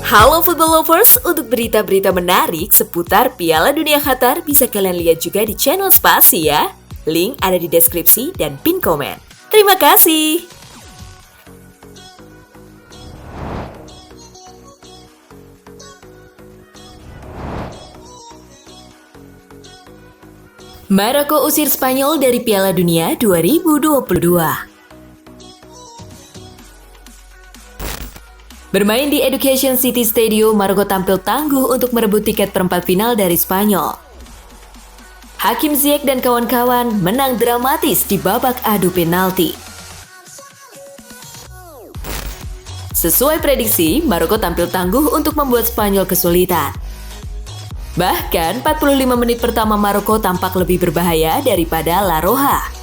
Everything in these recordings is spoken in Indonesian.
Halo Football Lovers, untuk berita-berita menarik seputar Piala Dunia Qatar bisa kalian lihat juga di channel Spasi ya. Link ada di deskripsi dan pin komen. Terima kasih. Maroko usir Spanyol dari Piala Dunia 2022. Bermain di Education City Stadium, Maroko tampil tangguh untuk merebut tiket perempat final dari Spanyol. Hakim Ziyech dan kawan-kawan menang dramatis di babak adu penalti. Sesuai prediksi, Maroko tampil tangguh untuk membuat Spanyol kesulitan. Bahkan 45 menit pertama Maroko tampak lebih berbahaya daripada La Roja.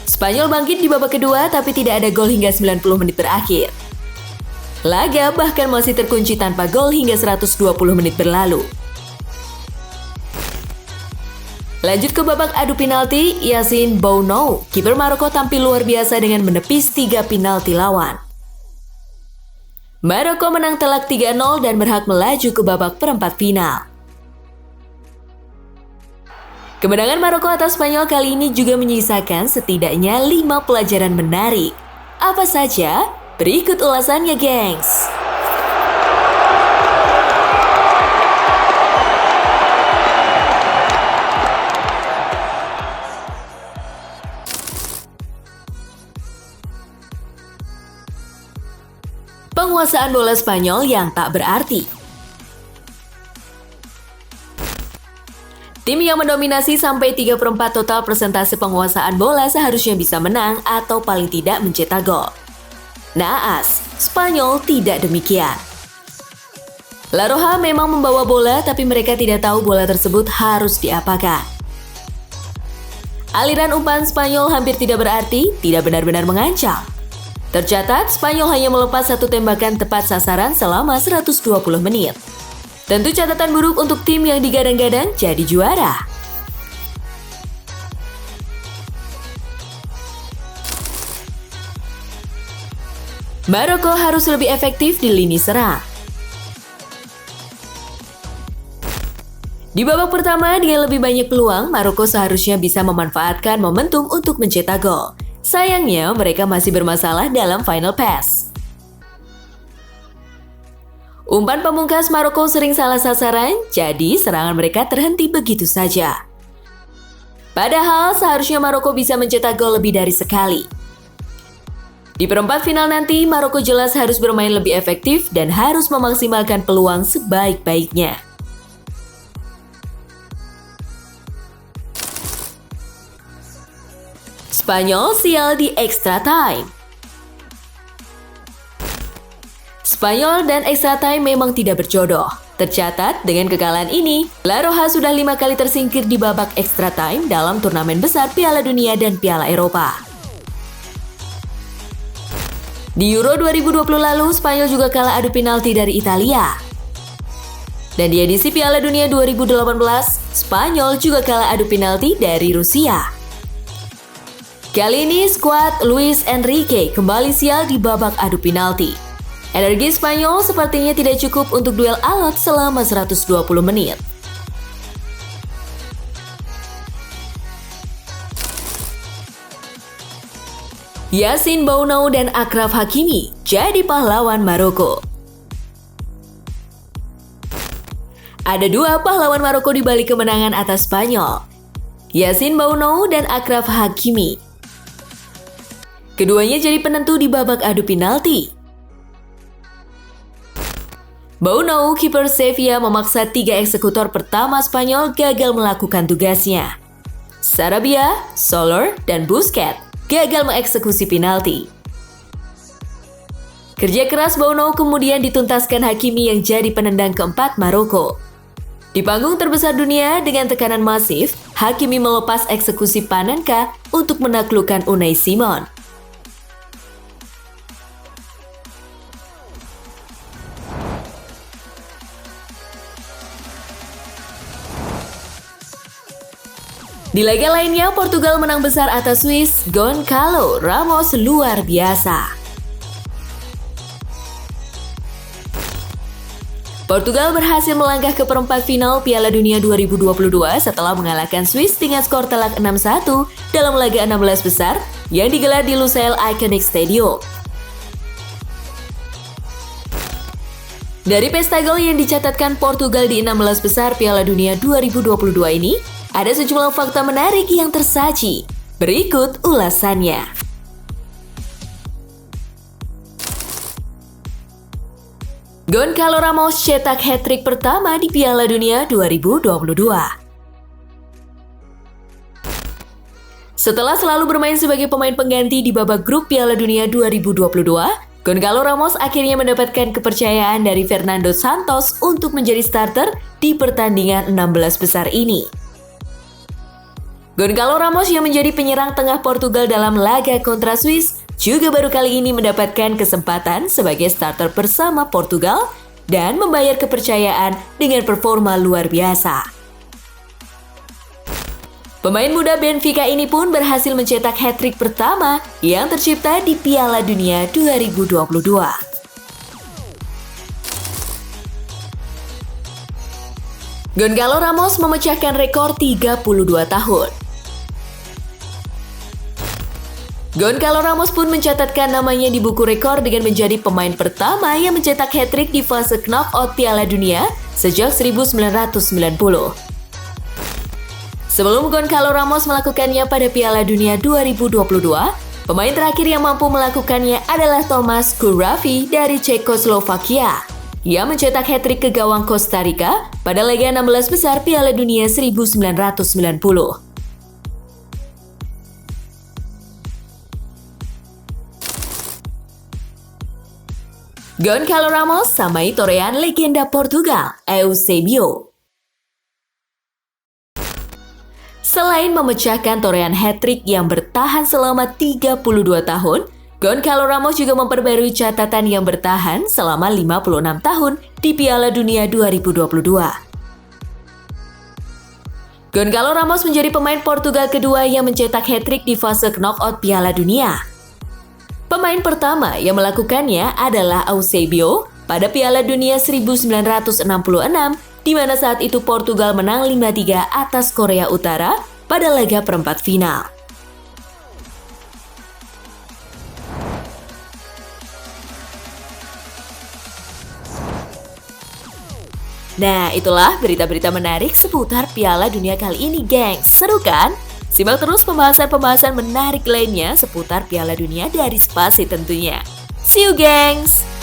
Spanyol bangkit di babak kedua tapi tidak ada gol hingga 90 menit terakhir. Laga bahkan masih terkunci tanpa gol hingga 120 menit berlalu. Lanjut ke babak adu penalti, Yassine Bounou, kiper Maroko tampil luar biasa dengan menepis 3 penalti lawan. Maroko menang telak 3-0 dan berhak melaju ke babak perempat final. Kemenangan Maroko atas Spanyol kali ini juga menyisakan setidaknya 5 pelajaran menarik. Apa saja? Berikut ulasannya, gengs. Penguasaan bola Spanyol yang tak berarti. Tim yang mendominasi sampai 3/4 total persentase penguasaan bola seharusnya bisa menang atau paling tidak mencetak gol. Naas, Spanyol tidak demikian. La Roja memang membawa bola tapi mereka tidak tahu bola tersebut harus diapakan. Aliran umpan Spanyol hampir tidak berarti, tidak benar-benar mengancam. Tercatat, Spanyol hanya melepas satu tembakan tepat sasaran selama 120 menit. Tentu catatan buruk untuk tim yang digadang-gadang jadi juara. Maroko harus lebih efektif di lini serang. Di babak pertama, dengan lebih banyak peluang, Maroko seharusnya bisa memanfaatkan momentum untuk mencetak gol. Sayangnya, mereka masih bermasalah dalam final pass. Umpan pamungkas Maroko sering salah sasaran, jadi serangan mereka terhenti begitu saja. Padahal seharusnya Maroko bisa mencetak gol lebih dari sekali. Di perempat final nanti, Maroko jelas harus bermain lebih efektif dan harus memaksimalkan peluang sebaik-baiknya. Spanyol sial di extra time. Spanyol dan extra time memang tidak berjodoh. Tercatat, dengan kekalahan ini, La Roja sudah 5 kali tersingkir di babak extra time dalam turnamen besar Piala Dunia dan Piala Eropa. Di Euro 2020 lalu, Spanyol juga kalah adu penalti dari Italia. Dan di edisi Piala Dunia 2018, Spanyol juga kalah adu penalti dari Rusia. Kali ini, skuad Luis Enrique kembali sial di babak adu penalti. Energi Spanyol sepertinya tidak cukup untuk duel alot selama 120 menit. Yassine Bounou dan Achraf Hakimi jadi pahlawan Maroko. Ada 2 pahlawan Maroko di balik kemenangan atas Spanyol, Yassine Bounou dan Achraf Hakimi. Keduanya jadi penentu di babak adu penalti. Bounou, kiper Sevilla, memaksa 3 eksekutor pertama Spanyol gagal melakukan tugasnya. Sarabia, Soler, dan Busquets gagal mengeksekusi penalti. Kerja keras Bounou kemudian dituntaskan Hakimi yang jadi penendang keempat Maroko. Di panggung terbesar dunia dengan tekanan masif, Hakimi melepas eksekusi Panenka untuk menaklukkan Unai Simon. Di laga lainnya, Portugal menang besar atas Swiss. Goncalo Ramos luar biasa. Portugal berhasil melangkah ke perempat final Piala Dunia 2022 setelah mengalahkan Swiss dengan skor telak 6-1 dalam laga 16 besar yang digelar di Lusail Iconic Stadium. Dari pesta gol yang dicatatkan Portugal di 16 besar Piala Dunia 2022 ini, ada sejumlah fakta menarik yang tersaji. Berikut ulasannya. Goncalo Ramos cetak hat-trick pertama di Piala Dunia 2022. Setelah selalu bermain sebagai pemain pengganti di babak grup Piala Dunia 2022, Goncalo Ramos akhirnya mendapatkan kepercayaan dari Fernando Santos untuk menjadi starter di pertandingan 16 besar ini. Goncalo Ramos yang menjadi penyerang tengah Portugal dalam laga kontra Swiss juga baru kali ini mendapatkan kesempatan sebagai starter bersama Portugal dan membayar kepercayaan dengan performa luar biasa. Pemain muda Benfica ini pun berhasil mencetak hat-trick pertama yang tercipta di Piala Dunia 2022. Goncalo Ramos memecahkan rekor 32 tahun. Goncalo Ramos pun mencatatkan namanya di buku rekor dengan menjadi pemain pertama yang mencetak hat-trick di fase knockout Piala Dunia sejak 1990. Sebelum Goncalo Ramos melakukannya pada Piala Dunia 2022, pemain terakhir yang mampu melakukannya adalah Thomas Kourafi dari Cekoslovakia yang mencetak hat-trick ke gawang Costa Rica pada laga 16 besar Piala Dunia 1990. Goncalo Ramos samai torehan legenda Portugal, Eusebio. Selain memecahkan torehan hat-trick yang bertahan selama 32 tahun, Goncalo Ramos juga memperbarui catatan yang bertahan selama 56 tahun di Piala Dunia 2022. Goncalo Ramos menjadi pemain Portugal kedua yang mencetak hat-trick di fase knockout Piala Dunia. Pemain pertama yang melakukannya adalah Eusebio pada Piala Dunia 1966, di mana saat itu Portugal menang 5-3 atas Korea Utara pada laga perempat final. Nah, itulah berita-berita menarik seputar Piala Dunia kali ini, gengs. Seru kan? Simak terus pembahasan-pembahasan menarik lainnya seputar Piala Dunia dari Spasi tentunya. See you, gengs!